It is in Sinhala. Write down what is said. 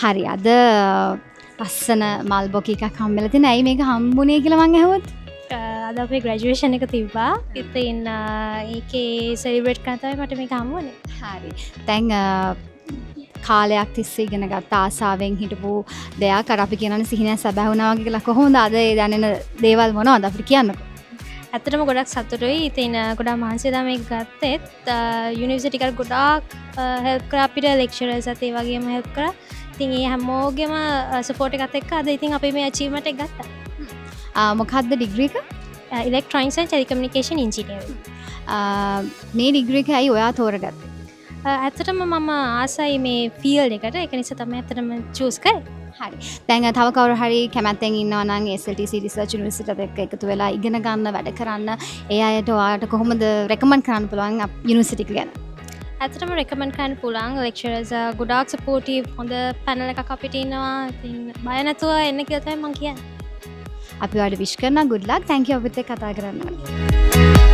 හරි අද ලස්සන මල් බොකි එකක් හම්බෙලා තියෙන. ඇයි මේක හම්බුනේ කියලා මං ඇහුවොත්? අද අපේ ග්‍රැජුවේෂන් එක තිබ්බා. ඉතින් ඒකේ සෙලිබ්‍රේට් කරන්න තමයි මට මේක හම්බුනේ. හරි. දැන් කාලයක් තිස්සේ ඉගෙන ගත්ත ආසාවෙන් හිටපු දෙයක් අර අපි කියනවනේ සිහිනය සැබෑ වුණා වගේ කියලා. කොහොමද අද ඒ දැනෙන දේවල් මොනවද අපිට කියන්නකෝ? ඇත්තටම ගොඩක් සතුටුයි. ඉතින් ගොඩක් මහන්සි වෙලා මේක ගත්තෙත් යුනිවර්සිටි එකට ගොඩාක් හෙල්ප් කරා අපිට ලෙක්චරර්ස්ත් ඒ වගේම හෙල්ප් කරා. ඉතින් ඒ හැමෝගෙම සපෝට් එකත් එක්ක අද ඉතින් අපි මේ අචීව්මන්ට් එක ගත්තා. මොකක්ද ඩිග්‍රී එක? Electronics and telecommunication engineering. මේ ඩිග්‍රී එක ඇයි ඔයා තෝරගත්තේ? ඇත්තටම මම ආසයි මේ ෆීල්ඩ් එකට. ඒක නිසා තමයි ඇත්තටම චූස් කරේ. හරි. දැන් තව කවුරු හරි කැමැත්තෙන් ඉන්නවා නම් SLTC රිසර්ච් යුනිවර්සිටිත් එක්ක එකතු වෙලා ඉගෙන ගන්න වැඩ කරන්න ඒ අයට ඔයාලට කොහොමද රෙකමන්ඩ් කරන්න පුළුවන් යුනිවර්සිටි එක ගැන? ඇත්තටම රෙකමන්ඩ් කරන්න පුළුවන්. ලෙක්චරර්ස් ගොඩාක් සපෝටිව් හොඳ පැනල් එකක් අපිට ඉන්නවා. ඉතින් බය නැතුව එන්න කියලා තමයි මම කියන්නේ. අපි ඔයාලට විශ් කරනවා good luck. thank you අපිත් එක්ක කතා කරන්න.